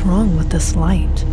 What's wrong with this light?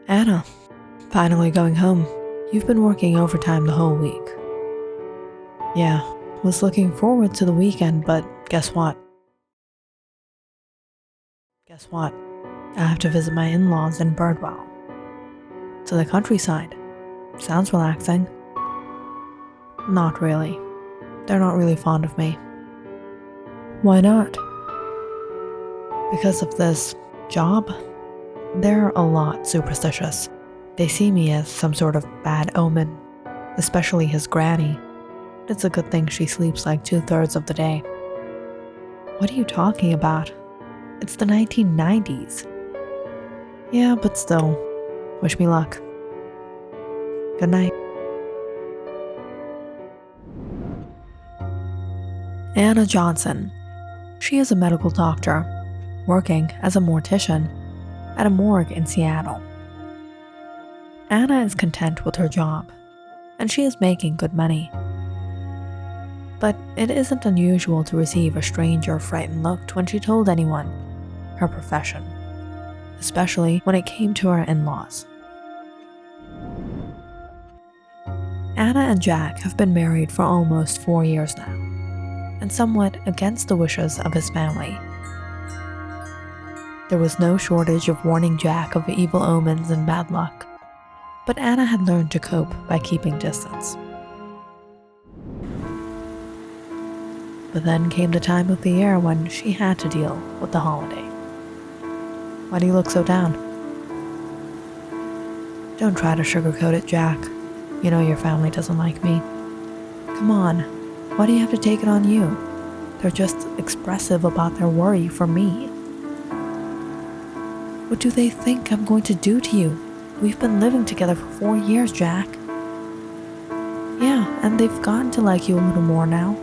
Anna, finally going home. You've been working overtime the whole week. Yeah, was looking forward to the weekend, but guess what? I have to visit my in-laws in Birdwell. To the countryside. Sounds relaxing. Not really. They're not really fond of me. Why not? Because of this job. They're a lot superstitious. They see me as some sort of bad omen, especially his granny. It's a good thing she sleeps like 2/3 of the day. What are you talking about? It's the 1990s. Yeah, but still, wish me luck. Good night. Anna Johnson. She is a medical doctor, working as a mortician at a morgue in Seattle. Anna is content with her job, and she is making good money. But it isn't unusual to receive a strange or frightened look when she told anyone her profession, especially when it came to her in-laws. Anna and Jack have been married for almost 4 years now, and somewhat against the wishes of his family. There was no shortage of warning Jack of evil omens and bad luck, but Anna had learned to cope by keeping distance. But then came the time of the year when she had to deal with the holiday. Why do you look so down? Don't try to sugarcoat it, Jack. You know your family doesn't like me. Come on, why do you have to take it on you? They're just expressive about their worry for me. What do they think I'm going to do to you? We've been living together for 4 years, Jack. Yeah, and they've gotten to like you a little more now.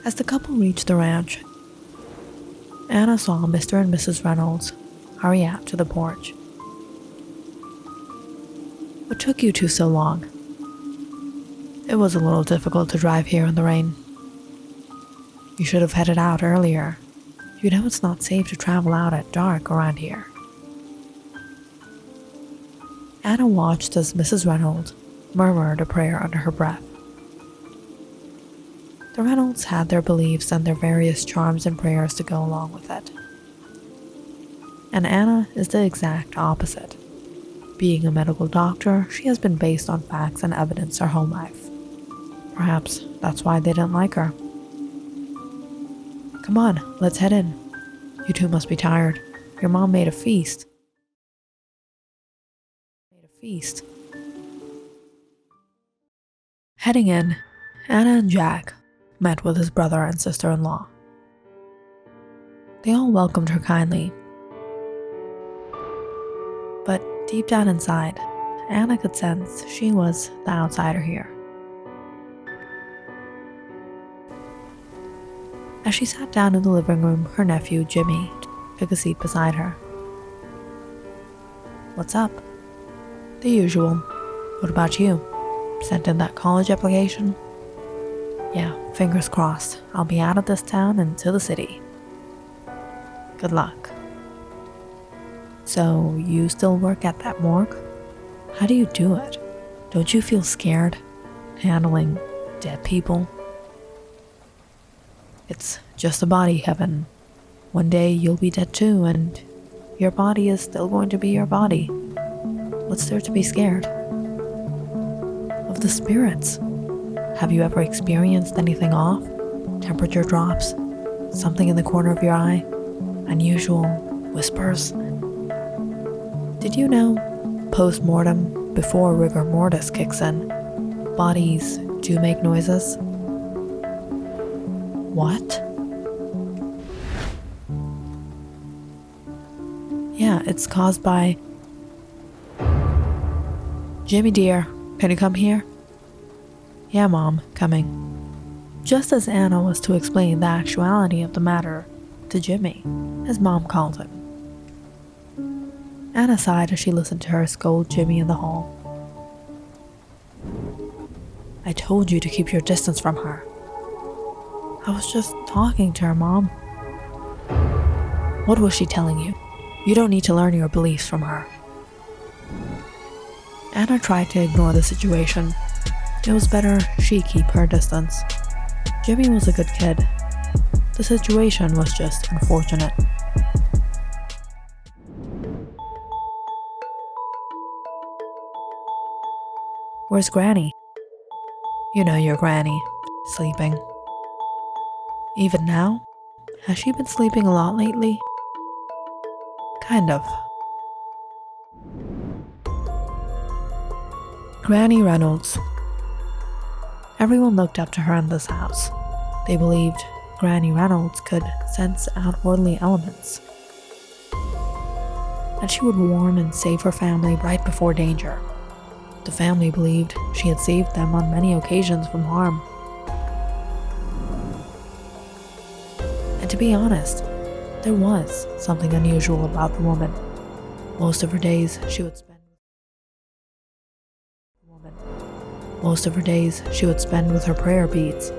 As the couple reached the ranch, Anna saw Mr. and Mrs. Reynolds hurry out to the porch. What took you two so long? It was a little difficult to drive here in the rain. You should have headed out earlier. You know it's not safe to travel out at dark around here. Anna watched as Mrs. Reynolds murmured a prayer under her breath. The Reynolds had their beliefs and their various charms and prayers to go along with it. And Anna is the exact opposite. Being a medical doctor, she has been based on facts and evidence her whole life. Perhaps that's why they didn't like her. Come on, let's head in. You two must be tired. Your mom made a feast. Heading in, Anna and Jack met with his brother and sister-in-law. They all welcomed her kindly. But deep down inside, Anna could sense she was the outsider here. As she sat down in the living room, her nephew, Jimmy, took a seat beside her. What's up? The usual. What about you? Sent in that college application? Yeah, fingers crossed. I'll be out of this town and to the city. Good luck. So, you still work at that morgue? How do you do it? Don't you feel scared handling dead people? It's just a body, Heaven. One day you'll be dead too, and your body is still going to be your body. What's there to be scared? Of the spirits. Have you ever experienced anything off? Temperature drops? Something in the corner of your eye? Unusual whispers. Did you know, post-mortem, before rigor mortis kicks in, bodies do make noises? What? Yeah, it's caused by... Jimmy dear, can you come here? Yeah, Mom, coming. Just as Anna was to explain the actuality of the matter to Jimmy, his mom called him. Anna sighed as she listened to her scold Jimmy in the hall. I told you to keep your distance from her. I was just talking to her, Mom. What was she telling you? You don't need to learn your beliefs from her. Anna tried to ignore the situation. It was better she keep her distance. Jimmy was a good kid. The situation was just unfortunate. Where's Granny? You know your Granny. Sleeping. Even now? Has she been sleeping a lot lately? Kind of. Granny Reynolds. Everyone looked up to her in this house. They believed Granny Reynolds could sense outwardly elements, and she would warn and save her family right before danger. The family believed she had saved them on many occasions from harm. And to be honest, there was something unusual about the woman. Most of her days she would spend with her prayer beads.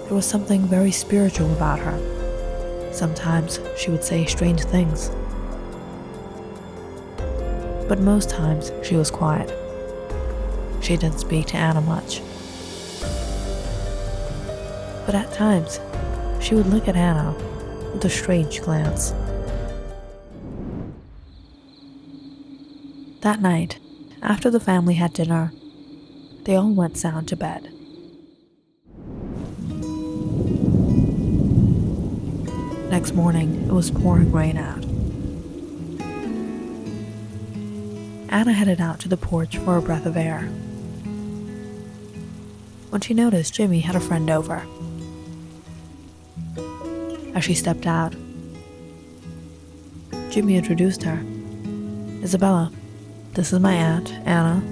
There was something very spiritual about her. Sometimes she would say strange things. But most times she was quiet. She didn't speak to Anna much. But at times, she would look at Anna with a strange glance. That night, after the family had dinner, they all went sound to bed. Next morning, it was pouring rain out. Anna headed out to the porch for a breath of air, when she noticed Jimmy had a friend over. As she stepped out, Jimmy introduced her. Isabella, this is my aunt, Anna.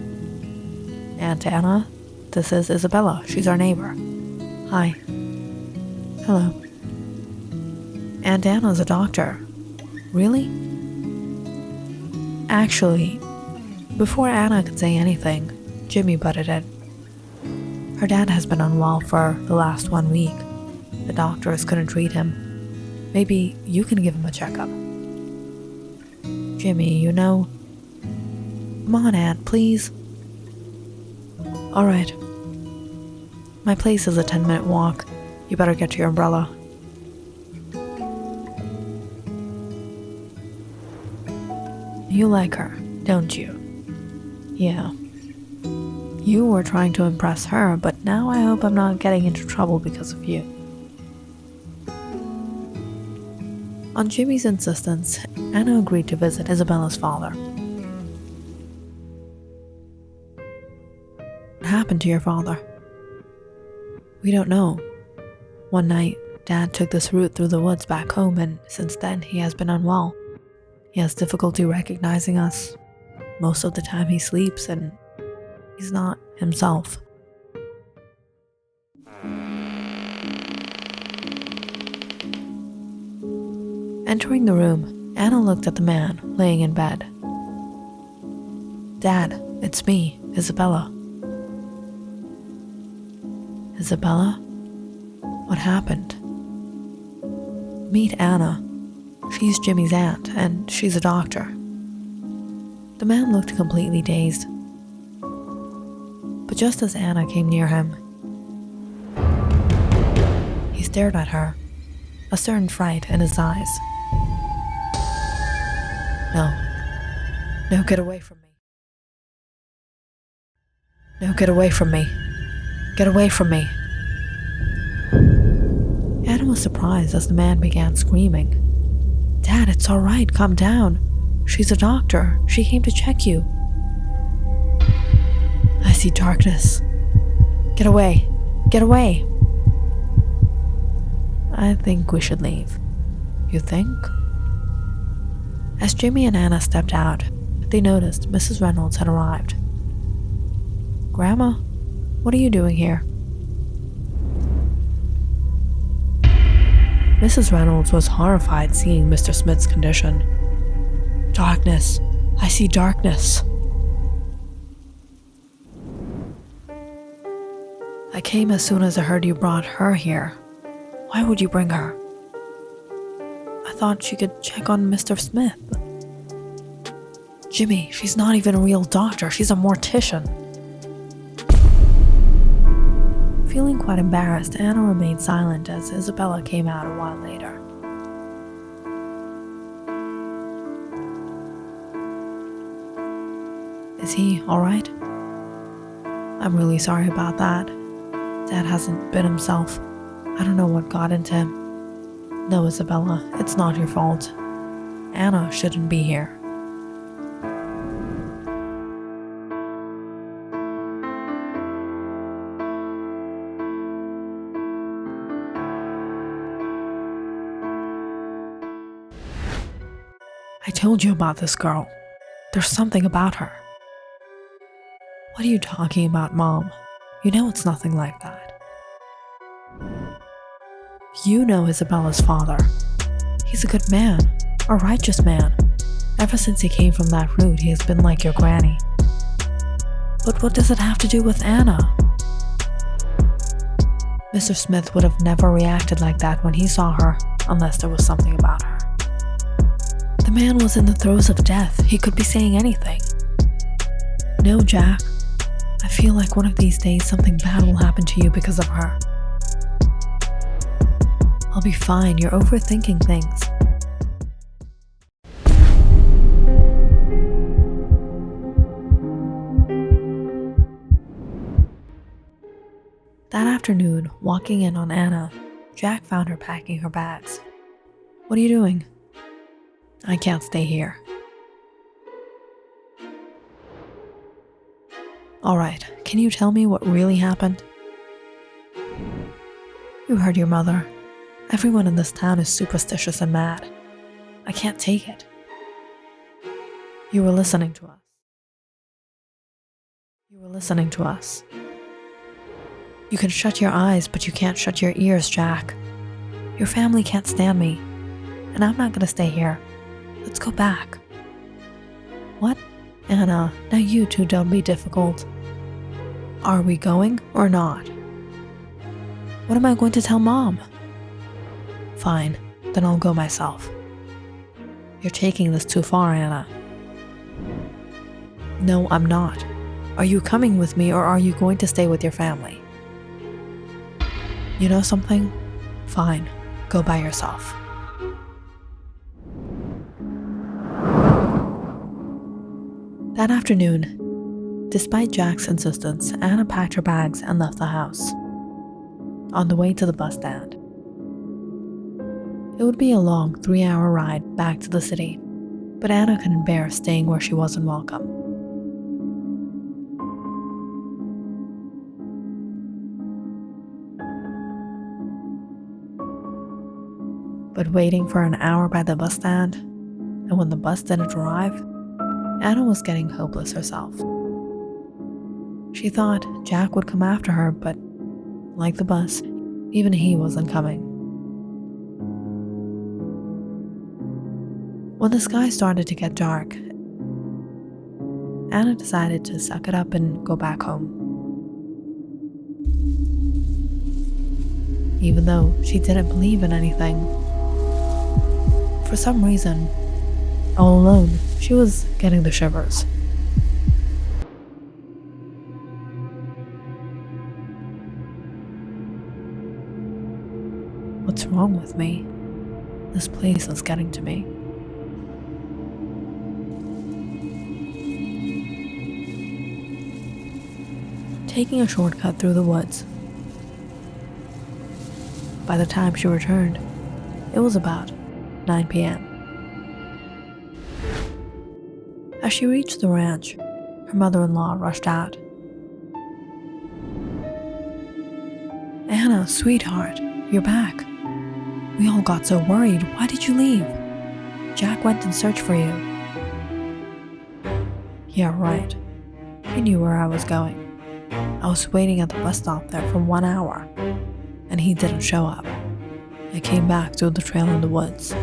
Aunt Anna, this is Isabella. She's our neighbor. Hi. Hello. Aunt Anna's a doctor. Really? Actually, before Anna could say anything, Jimmy butted in. Her dad has been unwell for the last 1 week. The doctors couldn't treat him. Maybe you can give him a checkup. Jimmy, you know... Come on, Aunt, please. Alright. My place is a 10-minute walk. You better get to your umbrella. You like her, don't you? Yeah. You were trying to impress her, but now I hope I'm not getting into trouble because of you. On Jimmy's insistence, Anna agreed to visit Isabella's father. What happened to your father? We don't know. One night, Dad took this route through the woods back home, and since then he has been unwell. He has difficulty recognizing us. Most of the time he sleeps and he's not himself. Entering the room, Anna looked at the man laying in bed. Dad, it's me, Isabella. Isabella? What happened? Meet Anna. She's Jimmy's aunt, and she's a doctor. The man looked completely dazed. But just as Anna came near him, he stared at her, a certain fright in his eyes. No, get away from me. No, get away from me. Get away from me. Anna was surprised as the man began screaming. "Dad, it's all right, calm down. She's a doctor. She came to check you." "I see darkness. Get away. Get away." "I think we should leave." "You think?" As Jimmy and Anna stepped out, they noticed Mrs. Reynolds had arrived. "Grandma, what are you doing here?" Mrs. Reynolds was horrified seeing Mr. Smith's condition. "Darkness. I see darkness." "I came as soon as I heard you brought her here. Why would you bring her?" "I thought she could check on Mr. Smith." "Jimmy, she's not even a real doctor. She's a mortician." Feeling quite embarrassed, Anna remained silent as Isabella came out a while later. "Is he all right?" "I'm really sorry about that. Dad hasn't been himself. I don't know what got into him." "No, Isabella, it's not your fault. Anna shouldn't be here." "I told you about this girl. There's something about her." "What are you talking about, Mom? You know it's nothing like that." "You know Isabella's father. He's a good man, a righteous man. Ever since he came from that root, he has been like your granny." "But what does it have to do with Anna?" "Mr. Smith would have never reacted like that when he saw her, unless there was something about her. The man was in the throes of death. He could be saying anything." "No, Jack. I feel like one of these days something bad will happen to you because of her." "I'll be fine. You're overthinking things." That afternoon, walking in on Anna, Jack found her packing her bags. "What are you doing?" "I can't stay here." "All right, can you tell me what really happened?" "You heard your mother. Everyone in this town is superstitious and mad. I can't take it." "You were listening to us." "You were listening to us." "You can shut your eyes, but you can't shut your ears, Jack. Your family can't stand me, and I'm not gonna stay here. Let's go back." "What?" "Anna, now you two don't be difficult. Are we going or not?" "What am I going to tell Mom?" "Fine, then I'll go myself." "You're taking this too far, Anna." "No, I'm not. Are you coming with me or are you going to stay with your family?" "You know something? Fine, go by yourself." That afternoon, despite Jack's insistence, Anna packed her bags and left the house. On the way to the bus stand. It would be a long 3-hour ride back to the city, but Anna couldn't bear staying where she wasn't welcome. But waiting for an hour by the bus stand, and when the bus didn't arrive, Anna was getting hopeless herself. She thought Jack would come after her, but like the bus, even he wasn't coming. When the sky started to get dark, Anna decided to suck it up and go back home. Even though she didn't believe in anything, for some reason, all alone, she was getting the shivers. What's wrong with me? This place is getting to me. Taking a shortcut through the woods. by the time she returned, it was about 9 p.m. As she reached the ranch, her mother-in-law rushed out. "Anna, sweetheart, you're back. We all got so worried. Why did you leave? Jack went and searched for you." "Yeah, right. He knew where I was going. I was waiting at the bus stop there for 1 hour, and he didn't show up. I came back through the trail in the woods."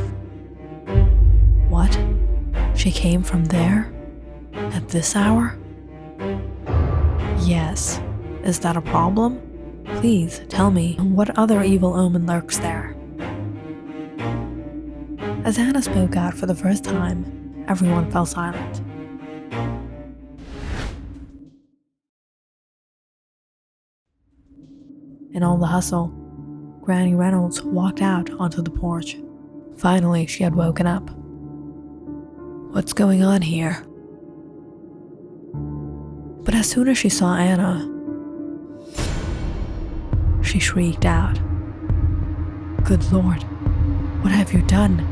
"What? She came from there? At this hour?" "Yes. Is that a problem? Please tell me what other evil omen lurks there." As Anna spoke out for the first time, everyone fell silent. In all the hustle, Granny Reynolds walked out onto the porch. Finally, she had woken up. "What's going on here?" But as soon as she saw Anna, she shrieked out. "Good Lord, what have you done?"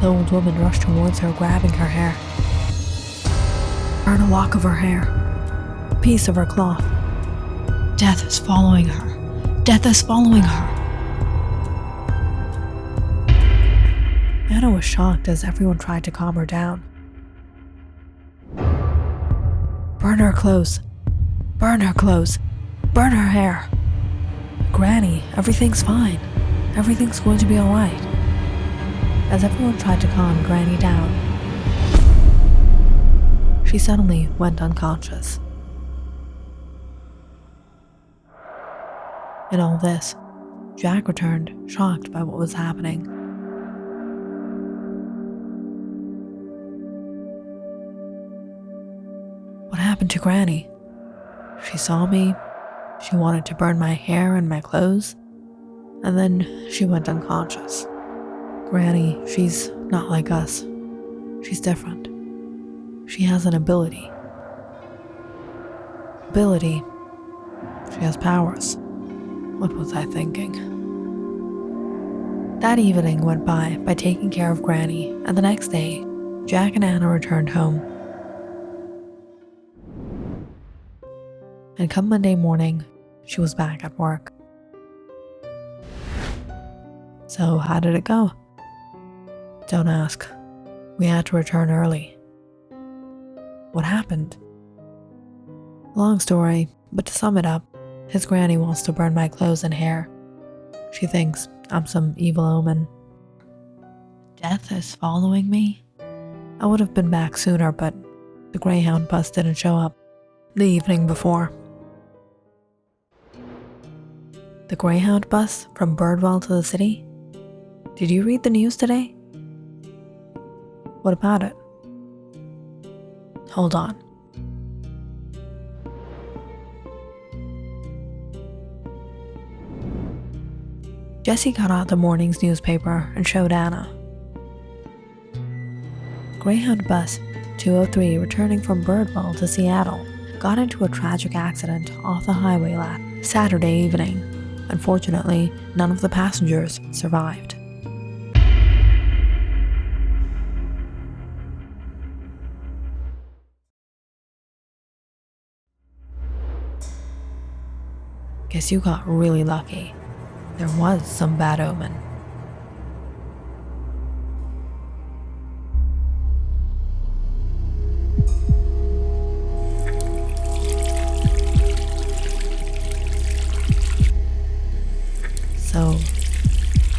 The old woman rushed towards her, grabbing her hair. Burn a lock of her hair, a piece of her cloth. Death is following her. Death is following her. Anna was shocked as everyone tried to calm her down. "Burn her clothes. Burn her clothes. Burn her hair. Granny, everything's fine. Everything's going to be alright." As everyone tried to calm Granny down, she suddenly went unconscious. In all this, Jack returned, shocked by what was happening. "What happened to Granny? She saw me, she wanted to burn my hair and my clothes, and then she went unconscious. Granny, she's not like us. She's different. She has an ability. She has powers. What was I thinking?" That evening went by taking care of Granny, and the next day, Jack and Anna returned home. And come Monday morning, she was back at work. "So how did it go?" "Don't ask. We had to return early." "What happened?" "Long story, but to sum it up, his granny wants to burn my clothes and hair. She thinks I'm some evil omen." "Death is following me?" "I would have been back sooner, but the Greyhound bus didn't show up the evening before." "The Greyhound bus from Birdwell to the city? Did you read the news today?" "What about it?" "Hold on." Jessie got out the morning's newspaper and showed Anna. Greyhound bus 203 returning from Birdwell to Seattle got into a tragic accident off the highway last Saturday evening. Unfortunately, none of the passengers survived. Guess you got really lucky. There was some bad omen. So,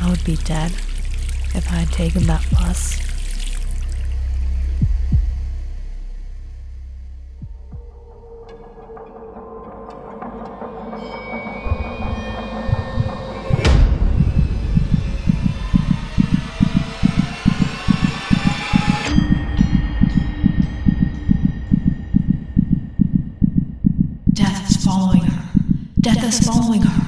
I would be dead if I had taken that bus. Death is following her. Death is following her.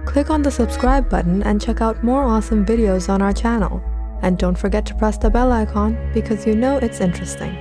Click on the subscribe button and check out more awesome videos on our channel. And don't forget to press the bell icon because you know it's interesting.